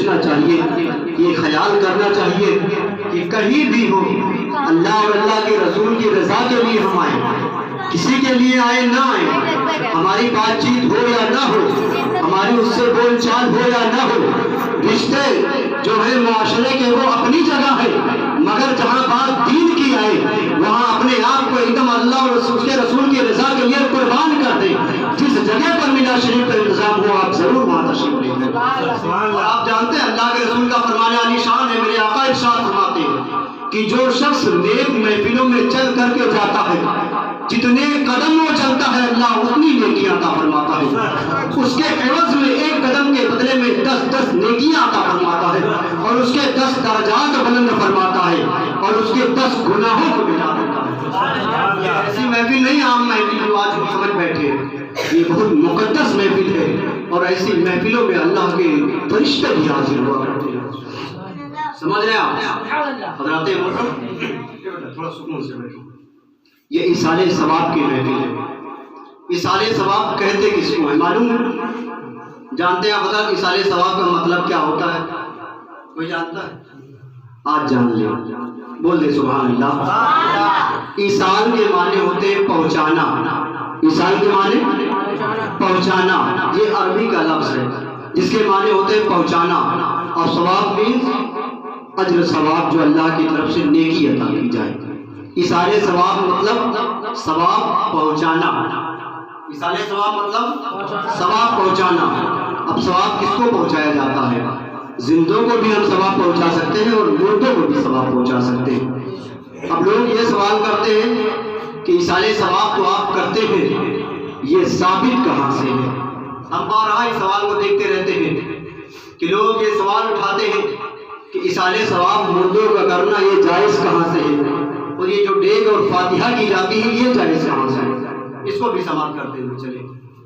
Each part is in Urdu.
سوچنا چاہیے، یہ خیال کرنا چاہیے کہ کہیں بھی ہو اللہ اور اللہ کے رسول کی رضا کے لیے ہم آئیں، کسی کے لیے آئے نہ آئیں، ہماری بات چیت ہو یا نہ ہو، ہماری اس سے بول چال ہو یا نہ ہو، رشتے جو ہے معاشرے کے وہ اپنی جگہ ہے، مگر جہاں بات دین کی آئے وہاں اپنے آپ کو ایک دم اللہ اور اس کے رسول کی رضا کے لیے قربان کر دیں۔ جس جگہ پر میلاد شریف کا انتظام ہو آپ ضرور وہاں تشریف لے لیں۔ اور آپ جانتے ہیں اللہ کے رسول کا فرمان عالی شان ہے، میرے آقا ارشاد فرماتے ہیں کہ جو شخص نیک محفلوں میں چل کر کے جاتا ہے، جتنے قدم وہ چلتا ہے اللہ اتنی نیکیاں عطا فرماتا ہے، اس کے عوض میں ایک قدم کے بدلے میں 10 نیکیاں عطا فرماتا ہے، اور اس کے 10 درجات بلند فرماتا ہے، اور اس کے 10 گناہوں کو مٹا دیتا ہے۔ ایسی محفل نہیں عام محفل جو آج ہم سمجھ بیٹھے ہیں، یہ بہت مقدس محفل ہے، اور ایسی محفلوں میں اللہ کے فرشتے بھی حاضر ہوا کرتے ہیں۔ سمجھ رہے ہیں آپ حضرات محترم؟ تھوڑا سکون سے بیٹھو۔ یہ ایصال ثواب کی محفل ہے۔ ایصال ثواب کہتے کس کو ہے معلوم ہے؟ جانتے ہیں حضرت ایصال ثواب کا مطلب کیا ہوتا ہے؟ کوئی جانتا ہے؟ آج جان لیں، بول دے سبحان اللہ۔ ایصال کے معنی ہوتے ہیں پہنچانا۔ ایصال کے معنی پہنچانا، یہ عربی کا لفظ ہے جس کے معنی ہوتے ہیں پہنچانا، اور ثواب مینس اجر ثواب جو اللہ کی طرف سے نیکی عطا کی جائے۔ ایصال ثواب مطلب ثواب پہنچانا، ایصال ثواب مطلب ثواب پہنچانا۔ اب ثواب کس کو پہنچایا جاتا ہے؟ زندوں کو بھی ہم ثواب پہنچا سکتے ہیں اور مردوں کو بھی ثواب پہنچا سکتے ہیں۔ اب لوگ یہ سوال کرتے ہیں کہ ایصال ثواب تو آپ کرتے ہیں، یہ ثابت کہاں سے ہے؟ ہم بارہا اس سوال کو دیکھتے رہتے ہیں کہ لوگ یہ سوال اٹھاتے ہیں کہ ایصال ثواب مردوں کا کرنا یہ جائز کہاں سے ہے، اور یہ جو ڈیگ اور فاتحہ کی جاتی ہے یہ جائز کہاں سے ہے؟ اس کو بھی سماعت کرتے ہوئے چلے۔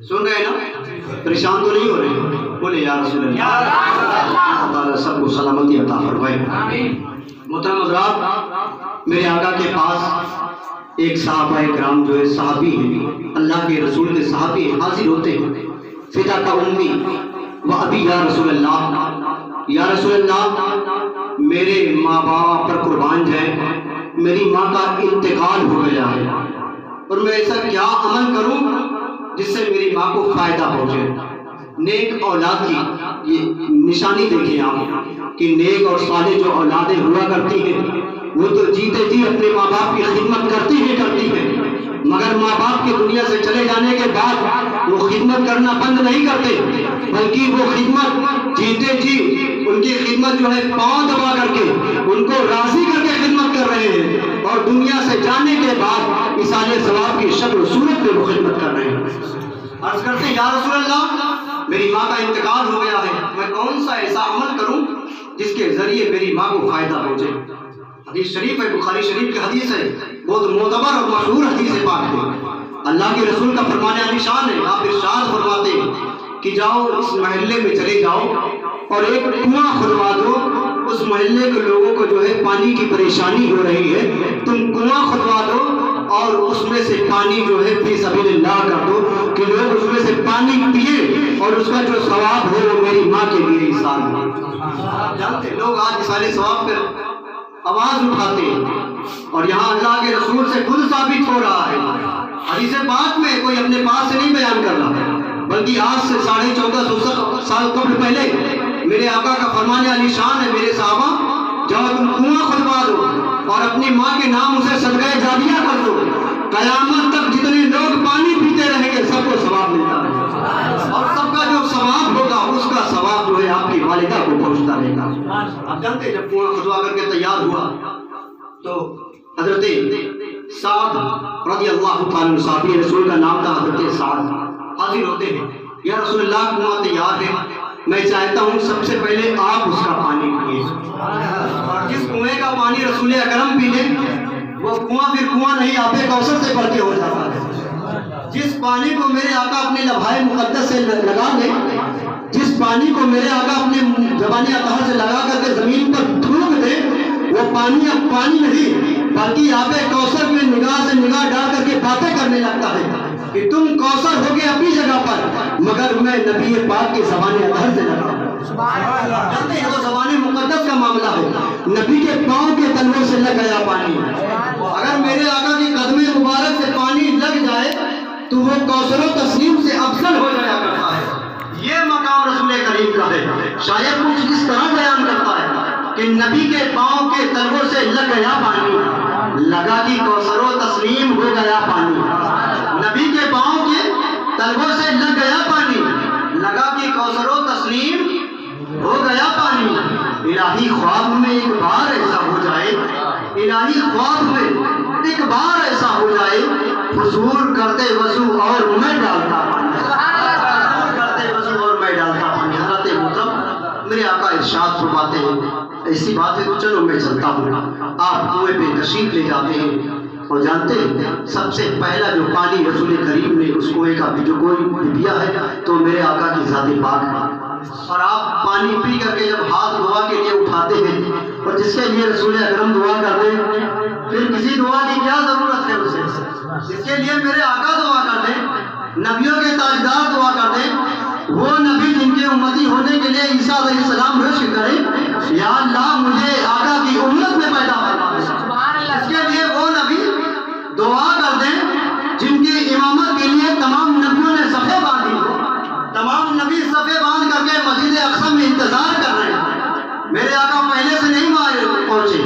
سن رہے ہیں نا؟ پریشان تو نہیں ہو رہے؟ بولے یا رسول اللہ، اللہ تعالیٰ سب کو سلامتی عطا فرمائے۔ محترم حضرات، میرے آقا کے پاس ایک صحابہ کرام جو ہے صحابی ہیں، اللہ کے رسول کے صحابی حاضر ہوتے ہیں۔ فداک امی و ابی یا رسول اللہ، یا رسول اللہ میرے ماں باپ پر قربان جائیں، میری ماں کا انتقال ہو گیا ہے، اور میں ایسا کیا عمل کروں جس سے میری ماں کو فائدہ پہنچے۔ نیک اولاد کی یہ نشانی دیکھیں آپ کہ نیک اور صالح جو اولادیں ہوا کرتی ہیں وہ تو جیتے جی اپنے ماں باپ کی خدمت کرتی ہیں، مگر ماں باپ کی دنیا سے چلے جانے کے بعد وہ خدمت کرنا بند نہیں کرتے، بلکہ وہ خدمت جیتے جی ان کی خدمت جو ہے پاؤں دبا کر کے ان کو راضی کر کے خدمت کر رہے ہیں، اور دنیا سے جانے کے بعد ایصال ثواب کی شکل و صورت میں وہ خدمت کر رہے ہیں۔ عرض کرتے ہیں یا رسول اللہ میری ماں کا انتقال ہو گیا ہے، میں کون سا ایسا عمل کروں جس کے ذریعے میری ماں کو فائدہ پہنچے؟ حدیث شریف ہے، بخاری شریف کی حدیث ہے، بہت معتبر اور مشہور حدیث پاک ہے۔ اللہ کے رسول کا فرمان عالی شان ہے، آپ ارشاد فرماتے ہیں کہ جاؤ اس محلے میں چلے جاؤ اور ایک کنواں کھدوا دو، اس محلے کے لوگوں کو جو ہے پانی کی پریشانی ہو رہی ہے، تم کنواں کھدوا دو اور اس میں سے پانی جو ہے فی سبیل اللہ کر دو کہ لوگ اس میں سے پانی پیے، اور اس کا جو ثواب ہو وہ میری ماں کے لیے ایصال ہو۔ جانتے لوگ آج ایصال ثواب پہ آواز اٹھاتے ہیں، اور یہاں اللہ کے رسول سے خود ثابت ہو رہا ہے۔ حدیث پاک میں کوئی اپنے پاس سے نہیں بیان کر رہا، بلکہ آج سے 1450 سال قبل پہلے میرے آقا کا فرمان علی شان ہے، میرے صحابہ جب تم کنواں کھدوا دو اور اپنی ماں کے نام اسے صدقہ جاریہ کر دو، قیامت تک جتنے لوگ پانی پیتے رہیں گے سب کو ثواب ملتا ہے، اور سب کا جو ثواب ہوگا اس کا ثواب جو ہے آپ کی والدہ کو پہنچتا رہے گا۔ آپ جانتے ہیں جب کنواں کھدوا کر کے تیار ہوا تو حضرت سعد رضی اللہ تعالیٰ صحابی رسول کا نام تھا حضرت سعد، حاضر ہوتے ہیں، یا رسول اللہ کنواں تیار ہے، میں چاہتا ہوں سب سے پہلے آپ اس کا پانی پیے۔ جس کنویں کا پانی رسول اکرم پی لیں وہ کنواں پھر کنواں نہیں آب کوثر سے بڑھ کے ہو جاتا ہے۔ جس پانی کو میرے آقا اپنے لبھائے مقدس سے لگا لیں، جس پانی کو میرے آقا اپنے زبان اطہر سے لگا کر کے زمین پر تھوک دے، وہ پانی اب پانی نہیں بلکہ آب کوثر میں نگاہ سے نگاہ ڈال کر کے باتیں کرنے لگتا ہے کہ تم کوثر ہو گئے اپنی جگہ پر، مگر میں نبی پاک کے زبان اطہر سے لگا ہوں۔ جانتے ہیں تو زبان مقدس کا معاملہ ہے. نبی کے پاؤں کے تلووں سے لگ گیا پانی. اگر میرے آقا کے قدم مبارک سے پانی لگ جائے تو وہ کوثر و تسنیم سے افضل ہو جایا کرتا ہے. یہ مقام رسول کریم کا ہے. شاید کچھ اس طرح بیان کرتا ہے کہ نبی کے پاؤں کے تلووں سے لگ گیا پانی, لگا کہ کوثر و تسنیم ہو گیا پانی. نبی کے پاؤں کے تلووں سے لگ گیا پانی, لگا کہ کوثر و تسنیم ہو گیا پانی. الہی خواب میں ایک بار ایسا ہو جائے, الہی خواب میں ایک بار ایسا ہو جائے, حضور کرتے وضو اور میں ڈالتا پانی, کرتے وضو اور میں ڈالتا پانی. حضرت محترم میرے آقا ارشاد فرماتے ہیں ایسی بات ہے تو چلو میں چلتا ہوں. آپ کنویں پہ تشریف لے جاتے ہیں اور جانتے ہیں سب سے پہلا جو پانی رسول کریم نے اس کنویں کا جو کوئی پیا ہے تو میرے آقا کی ذات پاک ہے. اور آپ پانی پی کر کے جب ہاتھ دعا کے لیے اٹھاتے ہیں اور جس کے لیے رسول اکرم دعا کرتے ہیں, پھر کسی دعا کی کیا ضرورت ہے اسے, جس کے لیے میرے آقا دعا کرتے ہیں, نبیوں کے تاجدار دعا کرتے ہیں, وہ نبی جن کے امتی ہونے کے لیے عیسیٰ علیہ السلام رشک کرے یا اللہ مجھے آقا کی امت میں پیدا فرما دے. اس کے لیے وہ نبی دعا کرتے ہیں جن کی امامت کے لیے تمام نبیوں نے صفے باندھی ہو. تمام نبی صفے باندھ کر کے مسجد اقصی میں انتظار کر رہے ہیں. میرے آقا پہلے سے نہیں پہنچے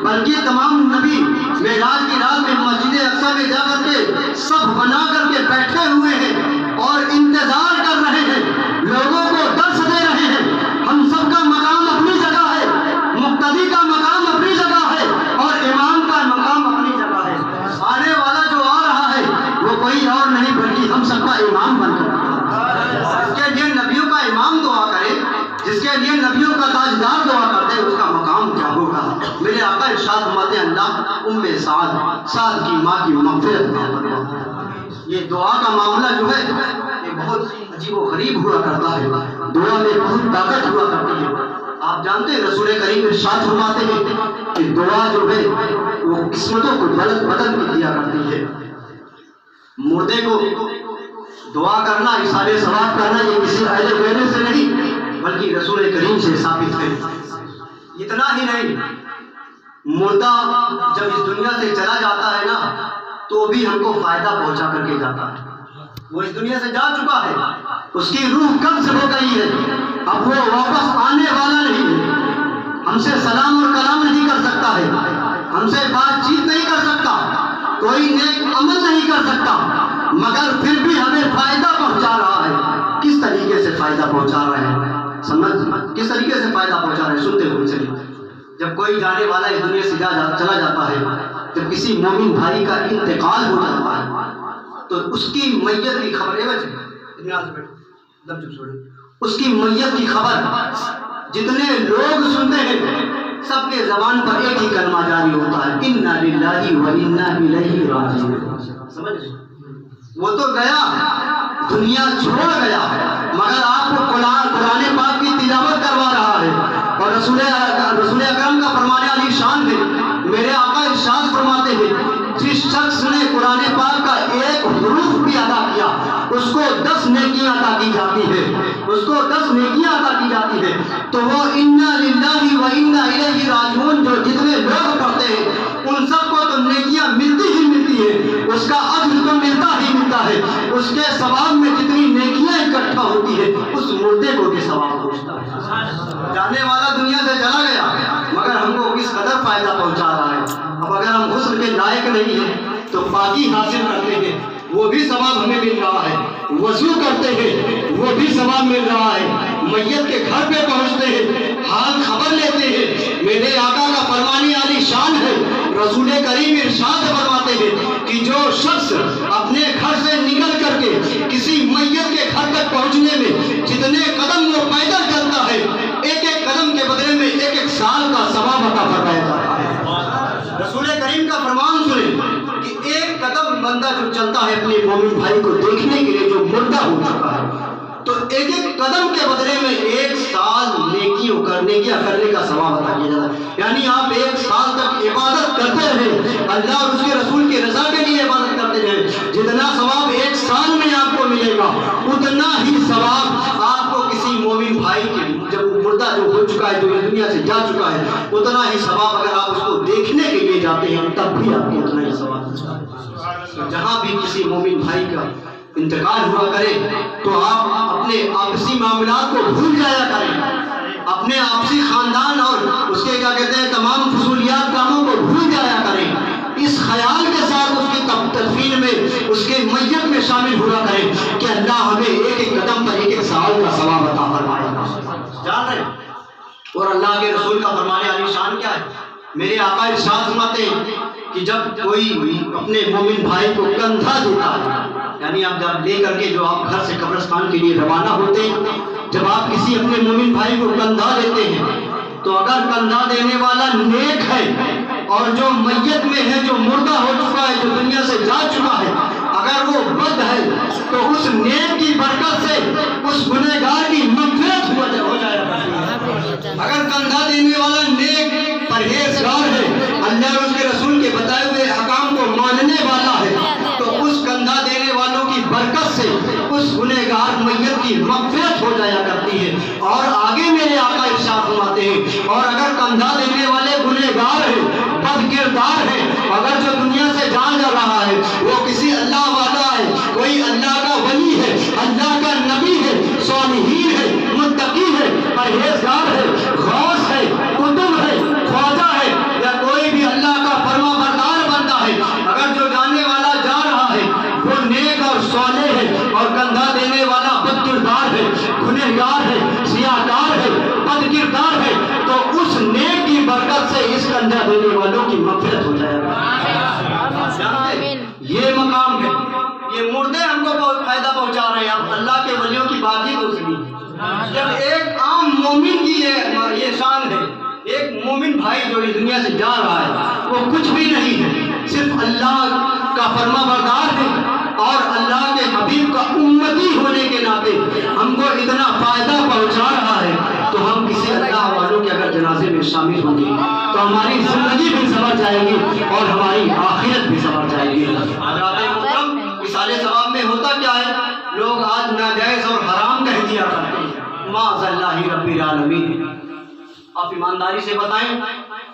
بلکہ تمام نبی معراج کی رات میں مسجد اقصی میں جا کر کے صف بنا کر کے بیٹھے ہوئے ہیں اور انتظار کر رہے ہیں, لوگوں کو درس دے رہے ہیں. ہم سب کا مقام اپنی جگہ ہے, مقتدی کا مقام اپنی جگہ ہے اور امام کا مقام اپنی جگہ ہے. آنے والا جو آ رہا ہے وہ کوئی اور نہیں بلکہ ہم سب کا امام بن کر, جس کے لیے نبیوں کا امام دعا کرے, جس کے لیے نبیوں کا تاجدار دعا کرتے اس کا مقام کیا ہوگا. میرے آقا ارشاد فرماتے ہیں اللہ ام سعد کی ماں کی مغفرت. یہ دعا کا معاملہ جو ہے یہ بہت عجیب و غریب ہوا کرتا ہے, دعا میں بہت طاقت ہوا کرتی ہے. آپ جانتے ہیں رسول کریم ارشاد فرماتے ہیں کہ دعا جو ہے وہ قسمتوں کو بدل کے دیا کرتی ہے. مردے کو دعا کرنا, اصحاب ثواب کرنا یہ کسی اہل غیرے سے نہیں بلکہ رسول کریم سے ثابت ہے. اتنا ہی نہیں, مردہ جب اس دنیا سے چلا جاتا ہے نا تو بھی ہم کو فائدہ پہنچا کر کے جاتا ہے. وہ اس دنیا سے جا چکا ہے, اس کی روح قبض ہو گئی ہے, اب وہ واپس آنے والا نہیں ہے. ہم سے سلام اور کلام نہیں کر سکتا ہے, ہم سے بات چیت نہیں کر سکتا, کوئی نیک عمل نہیں کر سکتا, مگر پھر بھی ہمیں فائدہ پہنچا رہا ہے. کس طریقے سے فائدہ پہنچا رہا ہے سمجھ, کس طریقے سے فائدہ پہنچا رہے ہیں سنتے ہوئے چلیے. جب کوئی جانے والا اس دنیا سے چلا جاتا ہے, جب کسی مومن بھائی کا انتقال ہو جاتا ہے تو اس کی میت کی خبر اس کی میت کی خبر جتنے لوگ سنتے ہیں سب کے زبان پر ایک ہی کلمہ جاری ہوتا ہے, انا للہ و انا الیہ راجعون. سمجھ, وہ تو گیا, دنیا چھوڑ گیا, مگر آپ کو قرآن پاک کی تلاوت کروا رہا ہے. اور رسول اکرم کا فرمانے علی شان ہے, میرے آقا ارشاد فرماتے ہیں جس شخص نے قرآن پاک کا ایک حروف بھی ادا کیا اس کو 10 نیکیاں عطا کی جاتی ہے, اس کو 10 نیکیاں عطا کی جاتی ہے. تو وہ انا للہ و انا الیہ راجعون جو جتنے لوگ پڑھتے ہیں ان سب کو تو نیکیاں ملتی ہی ملتی ہے, اس کا اجر تو ملتا ہی ملتا ہے, اس کے ثواب میں جتنی نیکیاں اکٹھا ہوتی ہے اس مردے کو بھی ثواب پہنچتا ہے. جانے والا دنیا سے چلا گیا مگر ہم کو کس قدر فائدہ پہنچا رہا ہے. اب اگر ہم غسل کے لائق نہیں ہیں تو پاکی حاصل کرتے ہیں وہ بھی ثواب ہمیں مل رہا ہے, وضو کرتے ہیں وہ بھی ثواب مل رہا ہے, میت کے گھر پہ پہنچتے ہیں حال خبر لیتے ہیں. میرے آقا کا فرمانے علی شان ہے, رسول کریم ارشاد فرماتے ہیں کہ جو شخص اپنے گھر سے نکل کر کے کسی میت کے گھر تک پہنچنے میں جتنے قدم وہ پیدل چلتا ہے ایک ایک قدم کے بدلے میں ایک ایک سال کا ثواب عطا فرمایا جاتا ہے. رسول کریم کا فرمان سنیں کہ ایک قدم بندہ جو چلتا ہے اپنے مومن بھائی کو دیکھنے کے لیے جو مردہ ہو چکا ہے تو ایک ایک قدم کے بدلے میں 1 سال نیکیوں کرنے کا ثواب عطا کیا جاتا ہے. یعنی آپ 1 سال تک عبادت کرتے رہیں, اللہ اور اس کے رسول کی رضا کے لیے عبادت کرتے رہیں, جتنا ثواب 1 سال میں آپ کو ملے گا اتنا ہی ثواب آپ کو کسی مومن بھائی کے جب مردہ جو ہو چکا ہے، جو اس دنیا سے جا چکا ہے، اتنا ہی ثواب اگر آپ اس کو دیکھنے کے لیے جاتے ہیں تب بھی آپ کو اتنا ہی ثواب ملتا ہے۔ جہاں بھی کسی مومن بھائی کا انتقال ہوا کرے تو آپ اپنے آپسی معاملات کو بھول جایا کریں، اپنے آپسی خاندان اور اس کے کیا کہتے ہیں تمام فضولیات کاموں کو بھول جایا کریں، اس خیال کے ساتھ اس کی تدفین میں، اس کے میت میں شامل ہوا کریں کہ اللہ ہمیں ایک ایک قدم پر ایک ایک سال کا ثواب عطا فرمائے گا، جان رہے ہیں۔ اور اللہ کے رسول کا فرمانے علی شان کیا ہے؟ میرے آقا ارشاد فرماتے ہیں کہ جب کوئی اپنے مومن بھائی کو کندھا دیتا ہے، یعنی آپ جب لے کر کے جو آپ گھر سے قبرستان کے لیے روانہ ہوتے ہیں، جب آپ کسی اپنے مومن بھائی کو کندھا دیتے ہیں تو اگر کندھا دینے والا نیک ہے اور جو میت میں ہے، جو مردہ ہو چکا ہے، جو دنیا سے جا چکا ہے، اگر وہ بد ہے تو اس نیک کی برکت سے اس گنہگار کی مغفرت ہو جائے گا۔ اگر کندھا دینے والا نیک پرہیزگار ہے، اللہ اور اس کے رسول کے بتائے ہوئے احکام کو ماننے والا ہے، تو اس کندھا دینے والوں کی برکت سے اس گنہگار میت کی مغفرت ہو جایا کرتی ہے۔ اور آگے میرے آقا ارشاد فرماتے ہیں، اور اگر کندھا دینے والے گنہگار ہیں، بد کردار ہے، اگر جو دنیا سے جان جا رہا ہے وہ کسی اللہ والا ہے، کوئی اللہ کا ولی ہے، اللہ کا نبی ہے، صالحین ہے، متقی ہے، پرہیزگار ہے، غوث ہے، قطب ہے، خواجہ ہے، یا کوئی بھی اللہ کا فرما بردار بندہ ہے، اگر جو جاننے والا جا رہا ہے وہ نیک اور صالح ہے اور کندھا دینے والا بد کردار ہے، گنہگار ہے، سیاہکار ہے، بد کردار ہے، تو اس نیک کی برکت سے اس کندھا دینے والوں کی مغفرت ہو جائے گا۔ یہ مقام ہے، یہ مردے ہم کو بہت فائدہ پہنچا رہے ہیں، اب اللہ کے ولیوں کی بات ہی دوسری۔ جب ایک عام مومن کی یہ شان ہے، ایک مومن بھائی جو اس دنیا سے جا رہا ہے وہ کچھ بھی نہیں ہے، صرف اللہ کا فرما بردار ہے اور اللہ کے حبیب کا امتی ہونے کے ناطے ہم کو اتنا فائدہ پہنچا رہا ہے، تو ہم کسی اللہ والوں کے اگر جنازے میں شامل ہوں گے تو ہماری زندگی بھی سنور جائے گی اور ہماری آخرت بھی سنور جائے گی۔ حضرات محترم، مثال ثواب میں ہوتا کیا ہے؟ لوگ آج ناجائز اور حرام کہہ دیا کرتے ہیں، معاذ اللہ رب العالمین۔ آپ ایمانداری سے بتائیں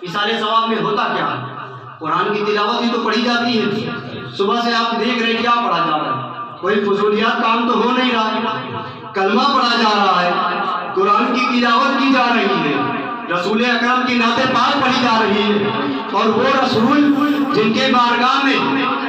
مثال ثواب میں ہوتا کیا ہے؟ قرآن کی تلاوت ہی تو پڑھی جاتی ہے، صبح سے آپ دیکھ رہے کیا پڑھا جا رہا ہے؟ کوئی فضولیات کام تو ہو نہیں رہا، کلمہ پڑھا جا رہا ہے، قرآن کی تلاوت کی جا رہی ہے، رسول اکرم کی نعت پاک پڑھی جا رہی ہے، اور وہ رسول جن کے بارگاہ میں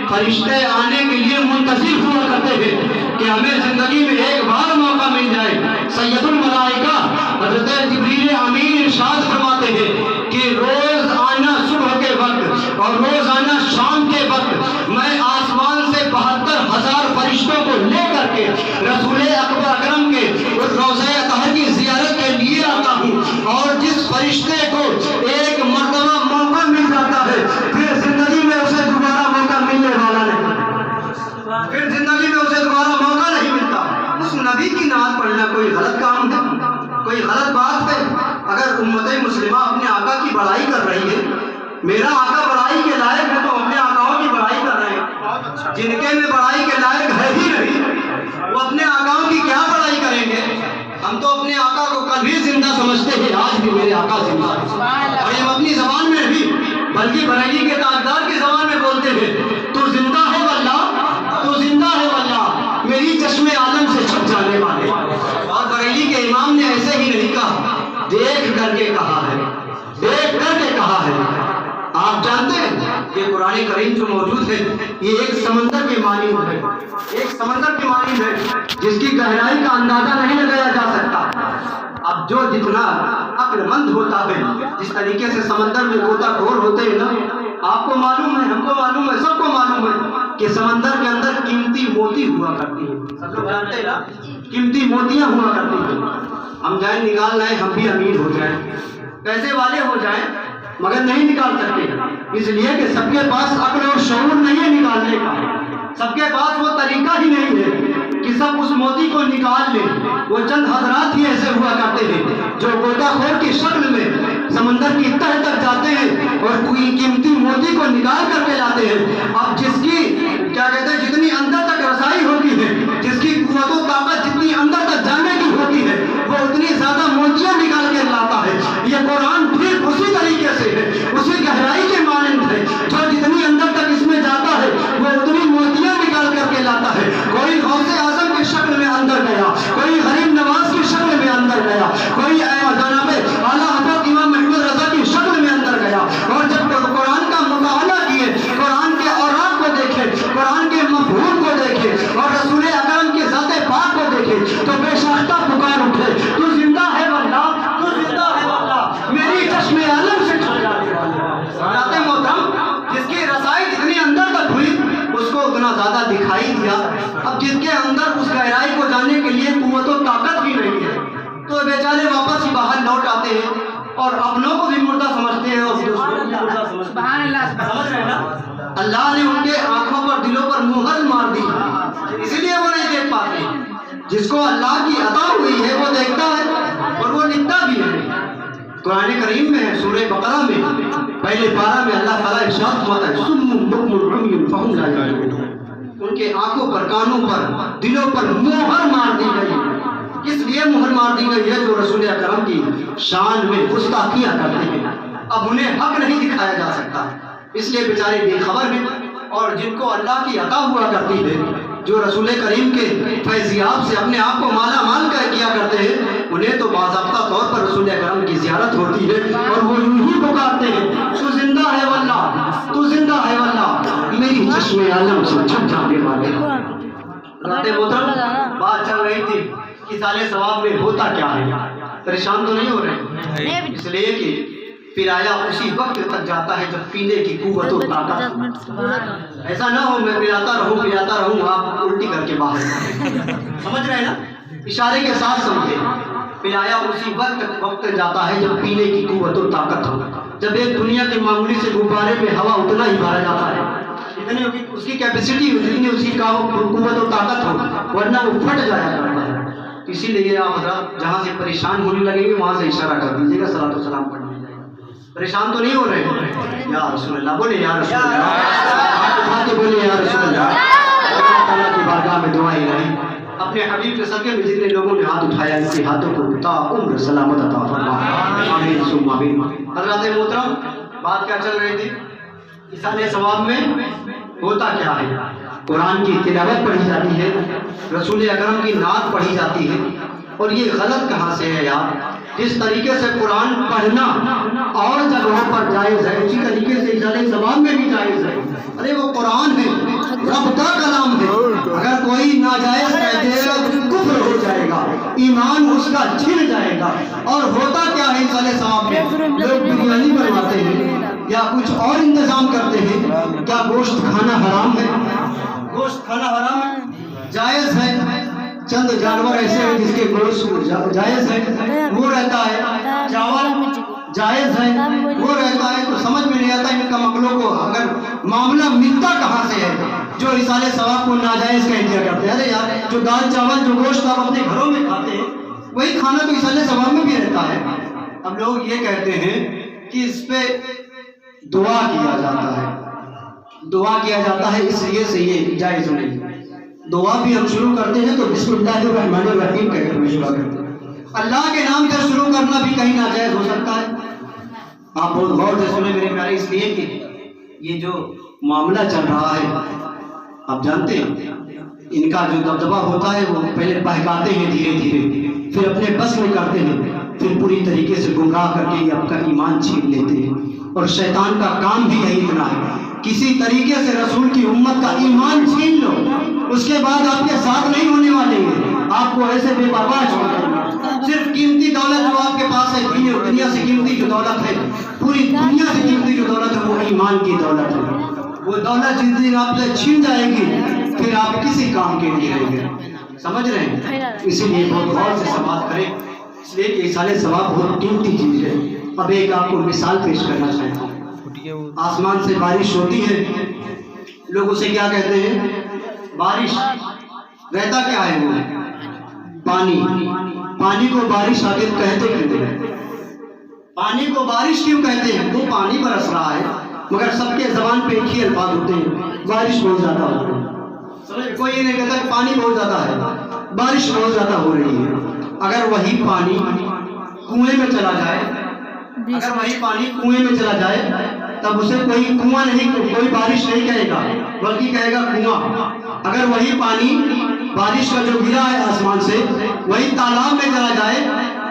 فرشتے آنے کے لیے منتظر ہوا کرتے تھے کہ ہمیں زندگی میں ایک بار موقع مل جائے، سید الملائکہ حضرت جبریل امین ارشاد فرماتے ہیں کہ روز آنا صبح کے وقت اور روز آنا شام کے وقت میں آسمان سے 72,000 فرشتوں کو لے کر کے رسول اکرم کے اس روضہ اطہر کی زیارت کے لیے آتا ہوں، اور جس فرشتے کو ایک مرتبہ موقع مل جاتا ہے پھر زندگی میں اسے دوبارہ موقع ملنے والا نہیں، پھر زندگی میں اسے دوبارہ موقع نہیں ملتا۔ اس نبی کی نعت پڑھنا کوئی غلط کام ہے؟ کوئی غلط بات ہے؟ اگر امت مسلمہ اپنے آقا کی بڑائی کر رہی ہے، میرا آقا بڑائی کے لائق ہے تو اپنے آقاؤں کی بڑائی کر رہے ہیں، جن کے میں بڑائی کے لائق ہے ہی نہیں وہ اپنے آقاؤں کی کیا بڑائی کریں گے؟ ہم تو اپنے آقا کو کل بھی زندہ سمجھتے ہیں، آج بھی میرے آقا زندہ ہے، اور ہم اپنی زبان میں بھی بلکہ بریلی کے تاجدار کی زبان میں بولتے ہیں، تو زندہ ہے واللہ، تو زندہ ہے واللہ، میری چشم عالم سے چھپ جانے والے۔ اور بریلی کے امام نے ایسے ہی نہیں کہا، دیکھ کر کے کہا ہے، دیکھ کر کے کہا ہے۔ آپ جانتے ہیں کہ قرآن کریم جو موجود ہے یہ ایک سمندر کے مانند ہے، ایک سمندر کے مانند ہے جس کی گہرائی کا اندازہ نہیں لگایا جا سکتا۔ اب جو جتنا عقل مند ہوتا ہے، جس طریقے سے سمندر میں غوطہ خور ہوتے ہیں نا، آپ کو معلوم ہے، ہم کو معلوم ہے، سب کو معلوم ہے کہ سمندر کے اندر قیمتی موتی ہوا کرتی ہے، سب لوگ جانتے ہیں نا، قیمتی موتیاں ہوا کرتی ہیں۔ ہم جائیں نکال لائیں، ہم بھی امیر ہو جائیں، پیسے والے ہو جائیں، مگر نہیں نکال سکتے، اس لیے کہ سب کے پاس عقل اور شعور نہیں ہے نکالنے کا، سب کے پاس وہ طریقہ ہی نہیں ہے کہ سب اس موتی کو نکال لیں۔ وہ چند حضرات ہی ایسے ہوا کرتے ہیں جو غوطہ خور کی شکل میں سمندر کی تہ تک جاتے ہیں اور کوئی قیمتی موتی کو نکال کر کے لاتے ہیں۔ اب جس کی کیا کہتے ہیں جتنی اندر تک رسائی ہوتی ہے، جس کی قوت و طاقت جتنی اندر تک جانے کی ہوتی ہے، وہ اتنی قرآن ٹھیک اسی طریقے سے ہے، اسی گہرائی کے مانند ہے، جو جتنی اندر تک اس میں جاتا ہے وہ اتنی موتیاں نکال کر کے لاتا ہے۔ کوئی غوث اعظم کی شکل میں اندر گیا، کوئی غریب نواز کی شکل میں اندر گیا، کوئی جناب اعلیٰ حضرت امام محمود رضا کی شکل میں اندر گیا، اور جب قرآن کا مطالعہ کیے، قرآن کے اوراق کو دیکھے، قرآن کے مفہوم کو دیکھے اور رسول اکرم کی ذات پاک کو دیکھے تو بے ساختہ پکار اٹھے، تو زندہ ہے واللہ، تو زندہ ہے واللہ، میری چشم عالم سے چھل جانے والا۔ حضرات محترم، جس کی رسائی جتنی اندر تک ہوئی اس کو اتنا زیادہ دکھائی دیا، اب جن کے اندر اس گہرائی کو جاننے کے لیے قوت و طاقت بھی نہیں ہے تو بیچارے واپس ہی باہر لوٹ آتے ہیں اور اپنوں کو بھی مردہ سمجھتے ہیں اور دوسروں کو بھی مردہ سمجھتے ہیں۔ سمجھ رہے ہیں نا؟ اللہ نے ان کے آنکھوں پر دلوں پر مہر مار دی، اسی لیے وہ نہیں دیکھ پاتے۔ جس کو اللہ کی عطا ہوئی ہے وہ دیکھتا ہے اور وہ لکھتا بھی ہے۔ قرآن کریم میں ہے، سورہ بقرہ میں پہلے پارہ میں اللہ تعالیٰ ارشاد فرماتا ہے صم بکم عمی فہم لا یعقلون، ان کے آنکھوں پر، کانوں پر، دلوں پر مہر مار دی گئی۔ کس لیے مہر مار دی گئی ہے؟ جو رسول اکرم کی شان میں گستاخیاں کرتے ہیں، اب انہیں حق نہیں دکھایا جا سکتا، اس لیے بیچارے بے خبر ہیں۔ اور جن کو اللہ کی عطا ہوا کرتی ہے، جو رسول کریم کے فیضیاب سے اپنے آپ کو مالا مال کیا کرتے ہیں، انہیں تو باضابطہ طور پر رسول اکرم کی زیارت ہوتی ہے اور وہ یوں ہی پکارتے ہیں تو زندہ ہے واللہ، تو زندہ ہے واللہ، میری چشم عالم سے چھپ جانے والے۔ حضرات محترم، بات چل رہی تھی کہ سالے ثواب میں ہوتا کیا ہے، پریشان تو نہیں ہو رہے؟ اس لیے کہ پلایا اسی وقت تک جاتا ہے جب پینے کی قوت و طاقت، ایسا نہ ہو میں پلاتا رہوں آپ الٹی کر کے باہر۔ سمجھ رہے ہیں نا؟ اشارے کے ساتھ سمجھے، پلایا اسی وقت جاتا ہے جب پینے کی قوت و طاقت ہو۔ جب ایک دنیا کے معمولی سے غبارے میں ہوا اتنا ہی بھرا جاتا ہے، اتنی اس کی کیپیسٹی ہو جتنی اس کی قوت و طاقت ہو، ورنہ وہ پھٹ جایا کرتا ہے۔ اسی لیے آپ حضرات جہاں سے پریشان ہونے لگیں گے وہاں سے اشارہ کر دیجیے گا، صلاۃ و سلام پڑھنے جائے گا۔ پریشان تو نہیں ہو رہے؟ یا رسول اللہ بولے، یا رسول اللہ، ہاتھ اٹھا کے بولے یا رسول اللہ۔ اللہ تعالیٰ کی بارگاہ میں دعائیں رہیں، اپنے حبیب کے صدقے میں جتنے لوگوں نے ہاتھ اٹھایا ان کے ہاتھوں کو تا عمر سلامت عطا فرما، آمین ثم آمین۔ حضرات محترم، بات کیا چل رہی تھی؟ ایصال ثواب میں ہوتا کیا ہے؟ قرآن کی تلاوت پڑھی جاتی ہے، رسول اکرم کی نعت پڑھی جاتی ہے، اور یہ غلط کہاں سے ہے یار؟ جس طریقے سے قرآن پڑھنا اور جگہوں پر جائز ہے اسی طریقے سے ایصال ثواب میں بھی جائز ہے۔ ارے وہ قرآن ہے، رب کا کلام ہے، اگر کوئی ناجائز کہہ دے گا تو کفر ہو جائے گا، ایمان اس کا چھن جائے گا۔ اور ہوتا کیا ہے ایصال ثواب میں؟ لوگ بریانی بنواتے ہیں یا کچھ اور انتظام کرتے ہیں۔ کیا گوشت کھانا حرام ہے؟ گوشت کھانا حرام ہے؟ جائز ہے۔ چند جانور ایسے ہیں جس کے گوشت جائز ہے، وہ رہتا ہے۔ چاول جائز ہے، وہ رہتا ہے۔ تو سمجھ میں نہیں آتا ان کا مغلوں کو اگر معاملہ ملتا کہاں سے ہے جو ایصال ثواب کو ناجائز کہہ دیا کرتے ہیں۔ ارے یار، جو دال چاول جو گوشت آپ اپنے گھروں میں کھاتے ہیں وہی کھانا تو ایصال ثواب میں بھی رہتا ہے۔ اب لوگ یہ کہتے ہیں کہ اس پہ دعا کیا جاتا ہے، دعا کیا جاتا ہے، اس لیے سے یہ جائز نہیں۔ دعا بھی ہم شروع کرتے ہیں تو بسم اللہ الرحمن الرحیم کہہ کر شروع کرتے ہیں۔ اللہ کے نام سے شروع کرنا بھی کہیں ناجائز ہو سکتا ہے۔ آپ بہت غور سے سنیں میرے پیارے، اس لیے کہ یہ جو معاملہ چل رہا ہے آپ جانتے ہیں ان کا جو دبدبہ ہوتا ہے وہ پہلے بہکاتے ہیں دھیرے دھیرے، پھر اپنے بس میں کرتے ہیں، پھر پوری طریقے سے گمراہ کر کے یہ آپ کا ایمان چھین لیتے ہیں۔ اور شیطان کا کام بھی یہی اتنا ہے، کسی طریقے سے رسول کی امت کا ایمان چھین لو، اس کے بعد آپ کے ساتھ نہیں ہونے والے ہیں، آپ کو ایسے بے پرواہ چھوڑ دیں گے۔ صرف قیمتی دولت جو آپ کے پاس ہے، دنیا سے قیمتی جو دولت ہے، پوری دنیا سے قیمتی جو دولت ہے وہ ایمان کی دولت ہے۔ وہ دولت جس دن آپ سے چھین جائے گی پھر آپ کسی کام کے نہیں رہیں گے۔ سمجھ رہے ہیں؟ اسی لیے بہت غور سے سماعت کریں، اس لیے کہ ایصال ثواب بہت قیمتی چیز ہے۔ اب ایک آپ کو مثال پیش کرنا چاہتا ہوں۔ آسمان سے بارش ہوتی ہے، لوگ اسے کیا کہتے ہیں؟ بارش۔ رہتا کیا ہے وہ؟ پانی۔ پانی کو بارش آخر کہتے کیوں ہیں؟ پانی کو بارش کیوں کہتے ہیں؟ وہ پانی برس رہا ہے مگر سب کے زبان پہ ایک ہی الفاظ ہوتے ہیں، بارش بہت زیادہ ہو رہی ہے۔ کوئی یہ نہیں کہتا کہ پانی بہت زیادہ ہے، بارش بہت زیادہ ہو رہی ہے۔ اگر وہی پانی کنویں میں چلا جائے اگر وہی پانی کنویں میں چلا جائے تب اسے کوئی کنواں نہیں، کوئی بارش نہیں کہے گا، بلکہ کہے گا کنواں۔ اگر وہی پانی بارش کا جو گرا ہے آسمان سے وہی تالاب میں چلا جائے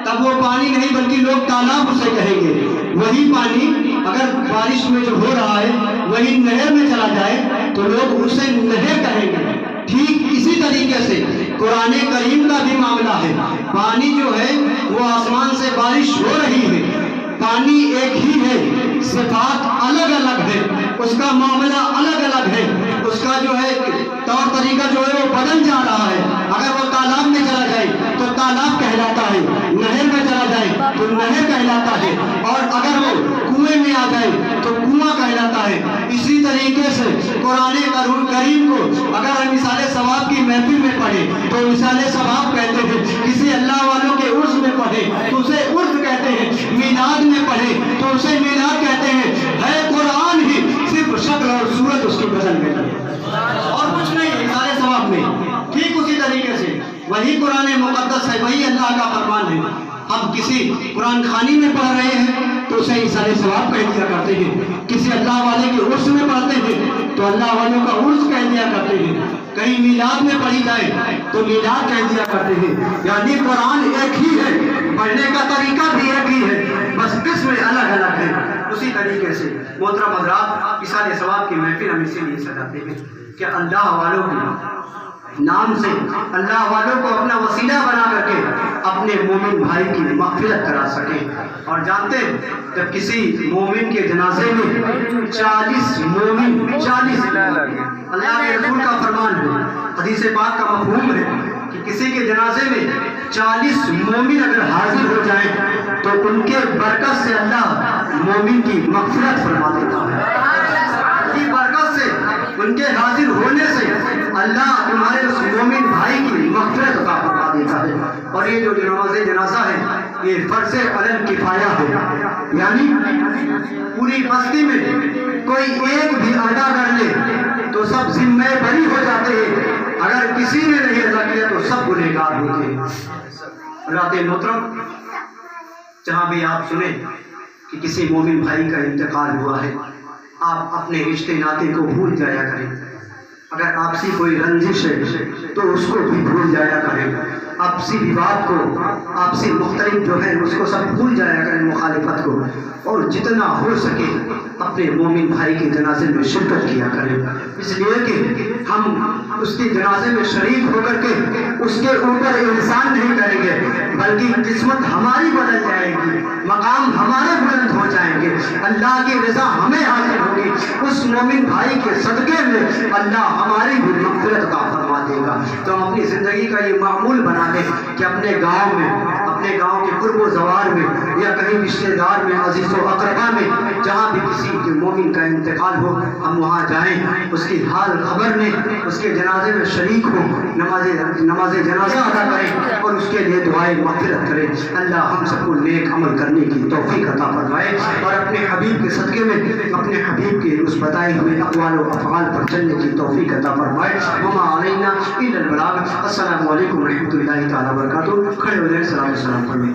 تب وہ پانی نہیں بلکہ لوگ تالاب اسے کہیں گے۔ وہی پانی اگر بارش میں جو ہو رہا ہے وہی نہر میں چلا جائے تو لوگ اسے نہر کہیں گے۔ ٹھیک اسی طریقے سے قرآن کریم کا بھی معاملہ ہے۔ پانی جو ہے وہ آسمان سے بارش ہو رہی ہے، پانی ایک ہی ہے، صفات الگ الگ ہے، اس کا معاملہ الگ الگ ہے، اس کا جو ہے طور طریقہ جو ہے وہ بدل جا رہا ہے۔ اگر وہ تالاب میں چلا جائے تو تالاب کہلاتا ہے، نہر میں چلا جائے تو نہر کہلاتا ہے، اور اگر وہ کنویں میں آ جائے تو کنواں کہلاتا ہے۔ اسی طریقے سے قرآن کریم کو اگر ہم مثال ثواب کی محفل میں پڑھیں تو مثال ثواب کہتے ہیں، کسی اللہ والوں کے عرس میں پڑھیں تو اسے عرس کہتے ہیں، میلاد میں پڑھیں تو اسے میلاد کہتے ہیں۔ ہے قرآن ہی، صرف شکل اور صورت اس کی بدل گئی ہے اور کچھ نہیں ہے مثال ثواب میں۔ ٹھیک اسی طریقے سے وہی قرآن مقدس ہے، وہی اللہ کا فرمان ہے۔ ہم کسی قرآن خوانی میں پڑھ رہے ہیں تو اسے مثال ثواب کہہ دیا کرتے ہیں، کسی اللہ والے کے عرس میں پڑھتے ہیں تو اللہ والوں کا عرس کہہ دیا کرتے ہیں، کہیں میلاد میں پڑھی جائے تو میلاد کہہ دیا کرتے ہیں۔ یعنی قرآن ایک ہی ہے، پڑھنے کا طریقہ بھی ایک ہی ہے، بس قسم الگ الگ ہے۔ اسی طریقے سے محترم حضرات، مثال ثواب کی محفل ہم اسی لیے سجاتے ہیں کہ اللہ والوں کے نام سے اللہ والوں کو اپنا وسیلہ بنا کر کے اپنے مومن بھائی کی مغفرت کرا سکے۔ اور جانتے ہیں جب کسی مومن کے جنازے میں 40 مومن، 40 اللہ کے رسول کا فرمان ہے، حدیث پاک کا مفہوم ہے کہ کسی کے جنازے میں 40 مومن اگر حاضر ہو جائیں تو ان کے برکت سے اللہ مومن کی مغفرت فرما دیتا ہے۔ کی برکت سے، ان کے حاضر ہونے سے اللہ تمہارے اس مومن بھائی کی مغفرت عطا فرما دیتا ہے۔ اور یہ جو نماز جنازہ ہے یہ فرض علی الکفایہ ہے، یعنی پوری بستی میں کوئی ایک بھی ادا کر لے تو سب ذمہ بری ہو جاتے ہیں، اگر کسی نے نہیں ادا کیا تو سب گنہگار ہوتے ہیں۔ حضرات محترم، جہاں بھی آپ سنیں کہ کسی مومن بھائی کا انتقال ہوا ہے، آپ اپنے رشتے ناطے کو بھول جایا کریں۔ اگر آپسی کوئی رنجش ہے تو اس کو بھی بھول جایا کریں، آپسی وواد کو، آپسی مختلف جو ہے اس کو سب بھول جایا کریں، مخالفت کو، اور جتنا ہو سکے اپنے مومن بھائی کے جنازے میں شرکت کیا کریں، اس لیے کہ ہم اس کے جنازے میں شریک ہو کر کے اس کے اوپر احسان نہیں کریں گے، بلکہ قسمت ہماری بدل جائے گی، مقام ہمارے بلند ہو جائیں گے، اللہ کی رضا ہمیں حاصل ہوگی، اس مومن بھائی کے صدقے میں اللہ ہماری بھی مغفرت عطا فرما دے گا۔ تو ہم اپنی زندگی کا یہ معمول بنا دیں کہ اپنے گاؤں میں، اپنے گاؤں کے قرب و زوار میں یا کہیں رشتے دار میں، عزیز و اقربا میں، جہاں بھی کسی کے مومن کا انتقال ہو ہم وہاں جائیں، اس کی حال خبر لیں، اس کے جنازے میں شریک ہوں، نماز جنازہ ادا کریں اور اس کے لیے دعائیں مغفرت کریں۔ اللہ ہم سب کو نیک عمل کرنے کی توفیق عطا فرمائے اور اپنے حبیب کے صدقے میں اپنے حبیب کے اس بتائے ہوئے اقوال و افعال پر چلنے کی توفیق عطا فرمائے۔ وما علینا الا البلاغ۔ السلام علیکم ورحمۃ اللہ تعالیٰ وبرکاتہ۔ کھڑے ہو جائیں، سلام فرمائیں۔